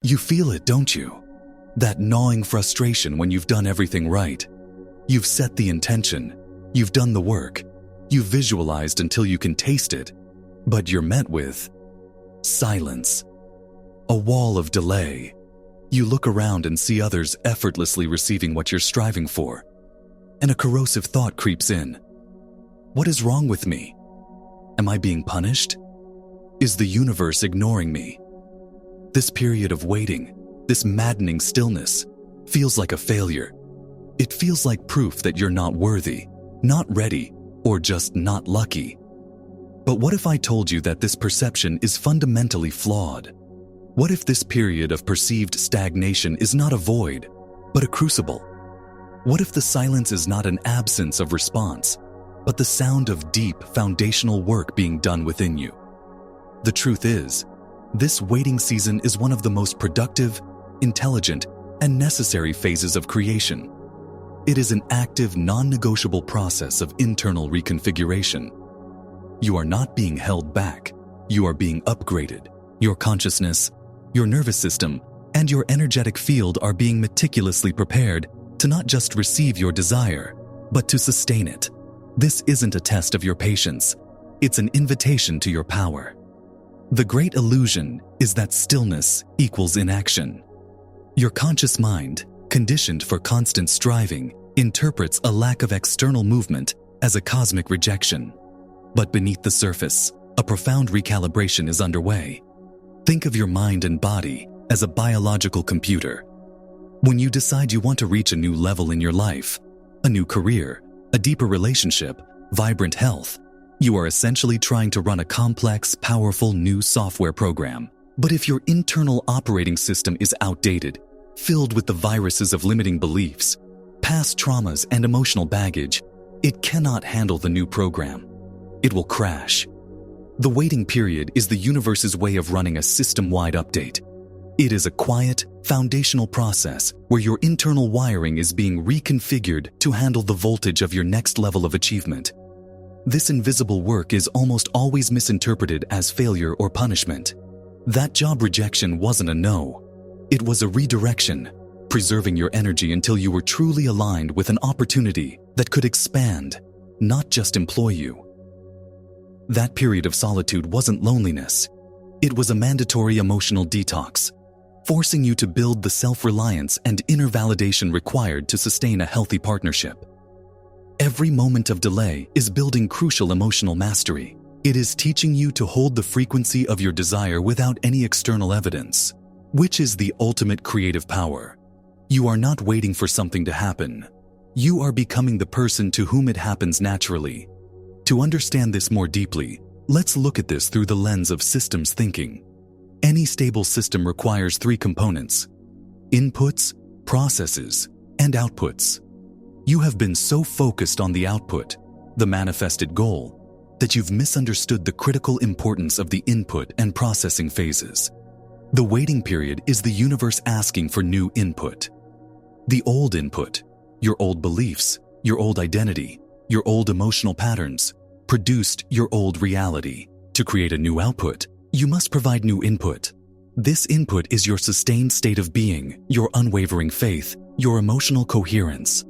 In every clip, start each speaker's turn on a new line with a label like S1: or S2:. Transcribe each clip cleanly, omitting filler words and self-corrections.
S1: You feel it, don't you? That gnawing frustration when you've done everything right. You've set the intention. You've done the work. You've visualized until you can taste it. But you're met with silence. A wall of delay. You look around and see others effortlessly receiving what you're striving for. And a corrosive thought creeps in. What is wrong with me? Am I being punished? Is the universe ignoring me? This period of waiting, this maddening stillness, feels like a failure. It feels like proof that you're not worthy, not ready, or just not lucky. But what if I told you that this perception is fundamentally flawed? What if this period of perceived stagnation is not a void, but a crucible? What if the silence is not an absence of response, but the sound of deep, foundational work being done within you? The truth is, this waiting season is one of the most productive, intelligent, and necessary phases of creation. It is an active, non-negotiable process of internal reconfiguration. You are not being held back. You are being upgraded. Your consciousness, your nervous system, and your energetic field are being meticulously prepared to not just receive your desire, but to sustain it. This isn't a test of your patience. It's an invitation to your power. The great illusion is that stillness equals inaction. Your conscious mind, conditioned for constant striving, interprets a lack of external movement as a cosmic rejection. But beneath the surface, a profound recalibration is underway. Think of your mind and body as a biological computer. When you decide you want to reach a new level in your life, a new career, a deeper relationship, vibrant health, you are essentially trying to run a complex, powerful new software program. But if your internal operating system is outdated, filled with the viruses of limiting beliefs, past traumas, and emotional baggage, it cannot handle the new program. It will crash. The waiting period is the universe's way of running a system-wide update. It is a quiet, foundational process where your internal wiring is being reconfigured to handle the voltage of your next level of achievement. This invisible work is almost always misinterpreted as failure or punishment. That job rejection wasn't a no. It was a redirection, preserving your energy until you were truly aligned with an opportunity that could expand, not just employ you. That period of solitude wasn't loneliness. It was a mandatory emotional detox, forcing you to build the self-reliance and inner validation required to sustain a healthy partnership. Every moment of delay is building crucial emotional mastery. It is teaching you to hold the frequency of your desire without any external evidence, which is the ultimate creative power. You are not waiting for something to happen. You are becoming the person to whom it happens naturally. To understand this more deeply, let's look at this through the lens of systems thinking. Any stable system requires three components: inputs, processes, and outputs. You have been so focused on the output, the manifested goal, that you've misunderstood the critical importance of the input and processing phases. The waiting period is the universe asking for new input. The old input, your old beliefs, your old identity, your old emotional patterns, produced your old reality. To create a new output, you must provide new input. This input is your sustained state of being, your unwavering faith, your emotional coherence.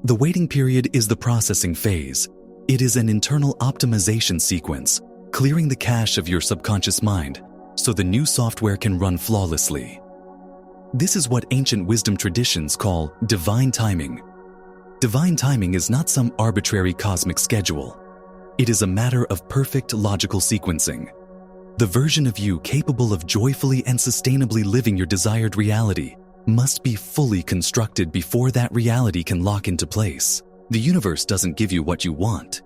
S1: The waiting period is the processing phase. It is an internal optimization sequence, clearing the cache of your subconscious mind so the new software can run flawlessly. This is what ancient wisdom traditions call divine timing. Divine timing is not some arbitrary cosmic schedule. It is a matter of perfect logical sequencing. The version of you capable of joyfully and sustainably living your desired reality must be fully constructed before that reality can lock into place. The universe doesn't give you what you want.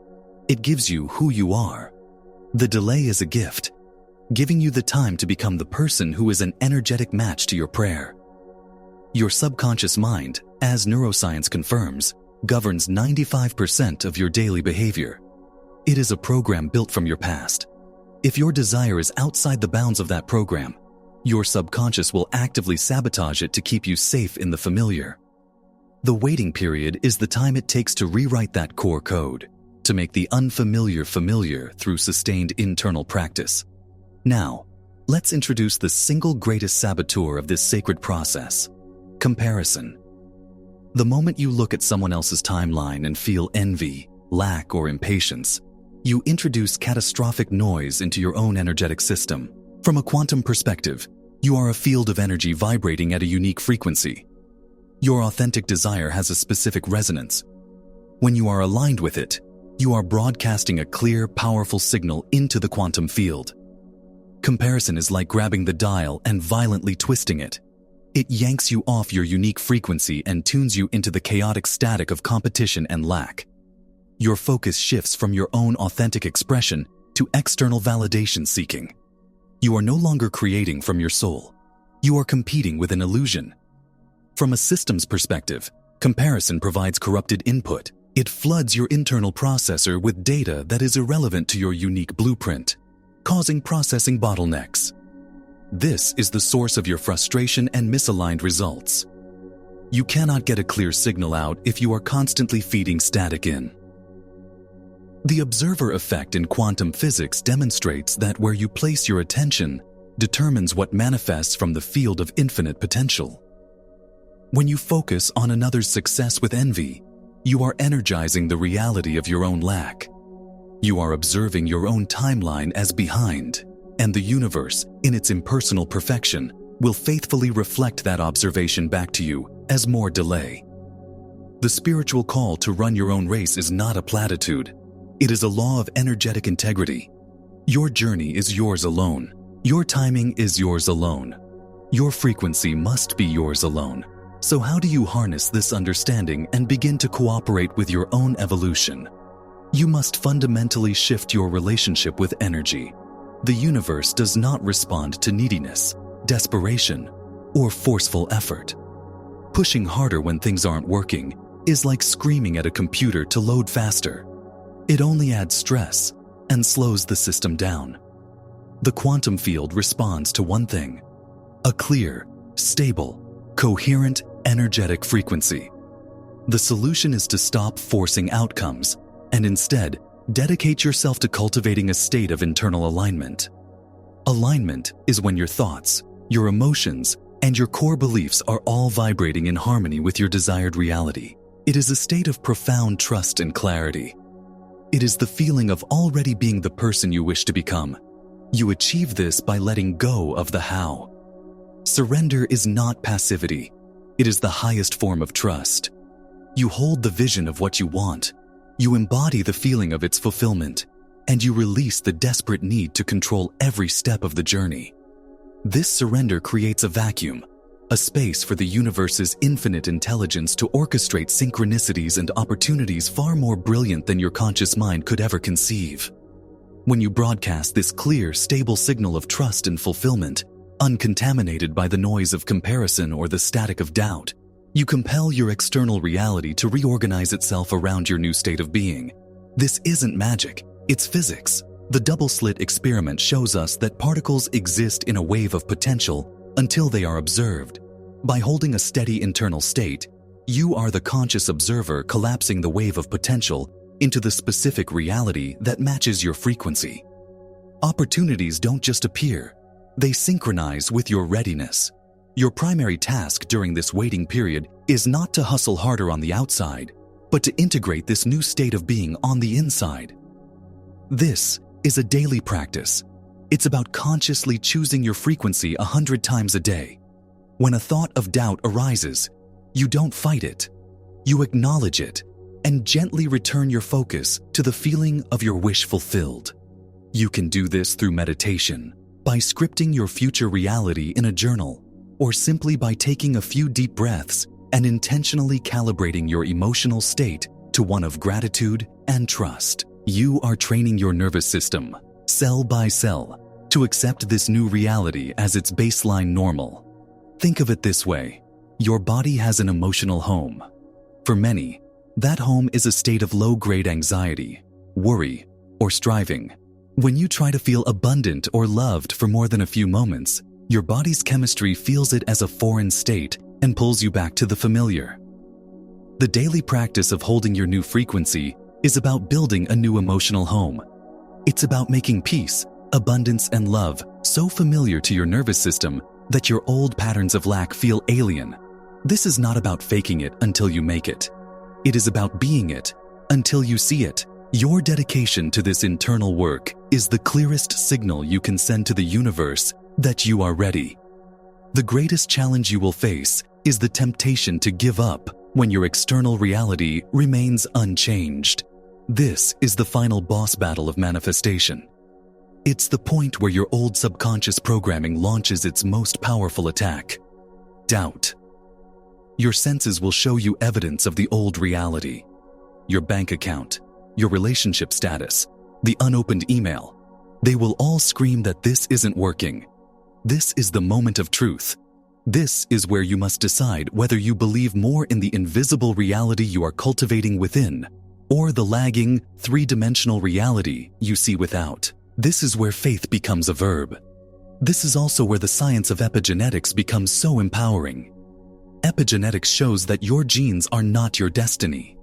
S1: It gives you who you are. The delay is a gift, giving you the time to become the person who is an energetic match to your prayer. Your subconscious mind, as neuroscience confirms, governs 95% of your daily behavior. It is a program built from your past. If your desire is outside the bounds of that program, your subconscious will actively sabotage it to keep you safe in the familiar. The waiting period is the time it takes to rewrite that core code, to make the unfamiliar familiar through sustained internal practice. Now, let's introduce the single greatest saboteur of this sacred process: comparison. The moment you look at someone else's timeline and feel envy, lack, or impatience, you introduce catastrophic noise into your own energetic system. From a quantum perspective, you are a field of energy vibrating at a unique frequency. Your authentic desire has a specific resonance. When you are aligned with it, you are broadcasting a clear, powerful signal into the quantum field. Comparison is like grabbing the dial and violently twisting it. It yanks you off your unique frequency and tunes you into the chaotic static of competition and lack. Your focus shifts from your own authentic expression to external validation seeking. You are no longer creating from your soul. You are competing with an illusion. From a systems perspective, comparison provides corrupted input. It floods your internal processor with data that is irrelevant to your unique blueprint, causing processing bottlenecks. This is the source of your frustration and misaligned results. You cannot get a clear signal out if you are constantly feeding static in. The observer effect in quantum physics demonstrates that where you place your attention determines what manifests from the field of infinite potential. When you focus on another's success with envy, you are energizing the reality of your own lack. You are observing your own timeline as behind, and the universe, in its impersonal perfection, will faithfully reflect that observation back to you as more delay. The spiritual call to run your own race is not a platitude. It is a law of energetic integrity. Your journey is yours alone. Your timing is yours alone. Your frequency must be yours alone. So how do you harness this understanding and begin to cooperate with your own evolution? You must fundamentally shift your relationship with energy. The universe does not respond to neediness, desperation, or forceful effort. Pushing harder when things aren't working is like screaming at a computer to load faster. It only adds stress and slows the system down. The quantum field responds to one thing: a clear, stable, coherent, energetic frequency. The solution is to stop forcing outcomes and instead dedicate yourself to cultivating a state of internal alignment. Alignment is when your thoughts, your emotions, and your core beliefs are all vibrating in harmony with your desired reality. It is a state of profound trust and clarity. It is the feeling of already being the person you wish to become. You achieve this by letting go of the how. Surrender is not passivity. It is the highest form of trust. You hold the vision of what you want. You embody the feeling of its fulfillment, and you release the desperate need to control every step of the journey. This surrender creates a vacuum, a space for the universe's infinite intelligence to orchestrate synchronicities and opportunities far more brilliant than your conscious mind could ever conceive. When you broadcast this clear, stable signal of trust and fulfillment, uncontaminated by the noise of comparison or the static of doubt, you compel your external reality to reorganize itself around your new state of being. This isn't magic, it's physics. The double-slit experiment shows us that particles exist in a wave of potential until they are observed. By holding a steady internal state, you are the conscious observer collapsing the wave of potential into the specific reality that matches your frequency. Opportunities don't just appear, they synchronize with your readiness. Your primary task during this waiting period is not to hustle harder on the outside, but to integrate this new state of being on the inside. This is a daily practice. It's about consciously choosing your frequency 100 times a day. When a thought of doubt arises, you don't fight it. You acknowledge it and gently return your focus to the feeling of your wish fulfilled. You can do this through meditation, by scripting your future reality in a journal, or simply by taking a few deep breaths and intentionally calibrating your emotional state to one of gratitude and trust. You are training your nervous system, cell by cell, to accept this new reality as its baseline normal. Think of it this way: your body has an emotional home. For many, that home is a state of low-grade anxiety, worry, or striving. When you try to feel abundant or loved for more than a few moments, your body's chemistry feels it as a foreign state and pulls you back to the familiar. The daily practice of holding your new frequency is about building a new emotional home. It's about making peace, abundance, and love so familiar to your nervous system that your old patterns of lack feel alien. This is not about faking it until you make it. It is about being it until you see it. Your dedication to this internal work is the clearest signal you can send to the universe that you are ready. The greatest challenge you will face is the temptation to give up when your external reality remains unchanged. This is the final boss battle of manifestation. It's the point where your old subconscious programming launches its most powerful attack: doubt. Your senses will show you evidence of the old reality: your bank account, your relationship status, the unopened email. They will all scream that this isn't working. This is the moment of truth. This is where you must decide whether you believe more in the invisible reality you are cultivating within, or the lagging, three-dimensional reality you see without. This is where faith becomes a verb. This is also where the science of epigenetics becomes so empowering. Epigenetics shows that your genes are not your destiny.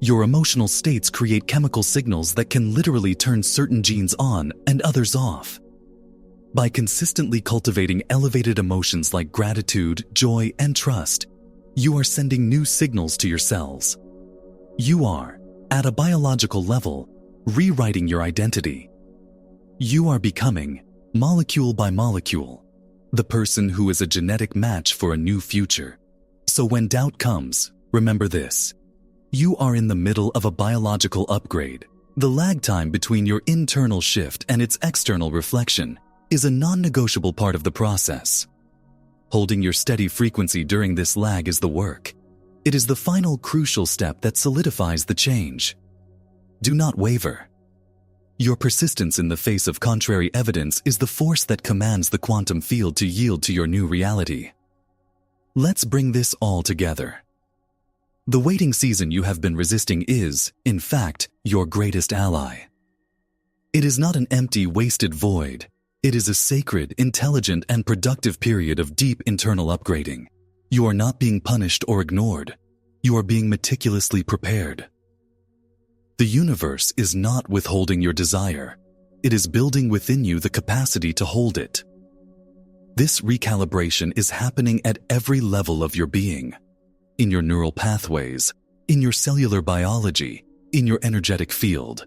S1: Your emotional states create chemical signals that can literally turn certain genes on and others off. By consistently cultivating elevated emotions like gratitude, joy, and trust, you are sending new signals to your cells. You are, at a biological level, rewriting your identity. You are becoming, molecule by molecule, the person who is a genetic match for a new future. So when doubt comes, remember this: you are in the middle of a biological upgrade. The lag time between your internal shift and its external reflection is a non-negotiable part of the process. Holding your steady frequency during this lag is the work. It is the final crucial step that solidifies the change. Do not waver. Your persistence in the face of contrary evidence is the force that commands the quantum field to yield to your new reality. Let's bring this all together. The waiting season you have been resisting is, in fact, your greatest ally. It is not an empty, wasted void. It is a sacred, intelligent, and productive period of deep internal upgrading. You are not being punished or ignored. You are being meticulously prepared. The universe is not withholding your desire. It is building within you the capacity to hold it. This recalibration is happening at every level of your being. In your neural pathways, in your cellular biology, in your energetic field.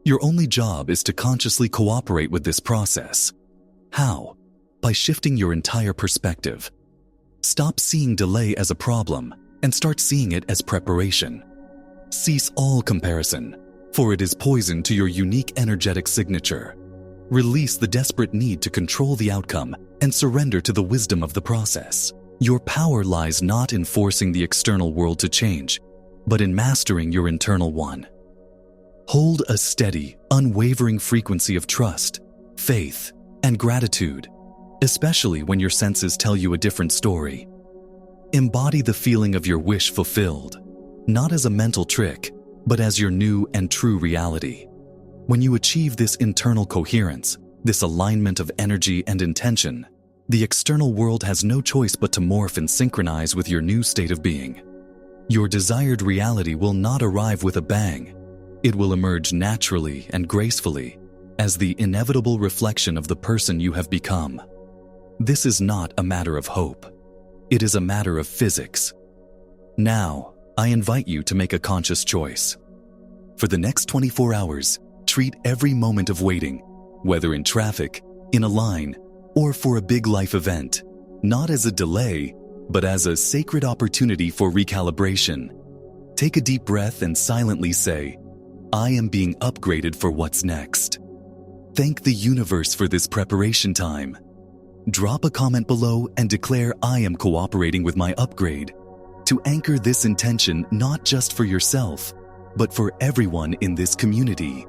S1: Your only job is to consciously cooperate with this process. How? By shifting your entire perspective. Stop seeing delay as a problem and start seeing it as preparation. Cease all comparison, for it is poison to your unique energetic signature. Release the desperate need to control the outcome and surrender to the wisdom of the process. Your power lies not in forcing the external world to change, but in mastering your internal one. Hold a steady, unwavering frequency of trust, faith, and gratitude, especially when your senses tell you a different story. Embody the feeling of your wish fulfilled, not as a mental trick, but as your new and true reality. When you achieve this internal coherence, this alignment of energy and intention, the external world has no choice but to morph and synchronize with your new state of being. Your desired reality will not arrive with a bang. It will emerge naturally and gracefully as the inevitable reflection of the person you have become. This is not a matter of hope. It is a matter of physics. Now, I invite you to make a conscious choice. For the next 24 hours, treat every moment of waiting, whether in traffic, in a line, or for a big life event, not as a delay, but as a sacred opportunity for recalibration. Take a deep breath and silently say, I am being upgraded for what's next. Thank the universe for this preparation time. Drop a comment below and declare I am cooperating with my upgrade, to anchor this intention not just for yourself, but for everyone in this community.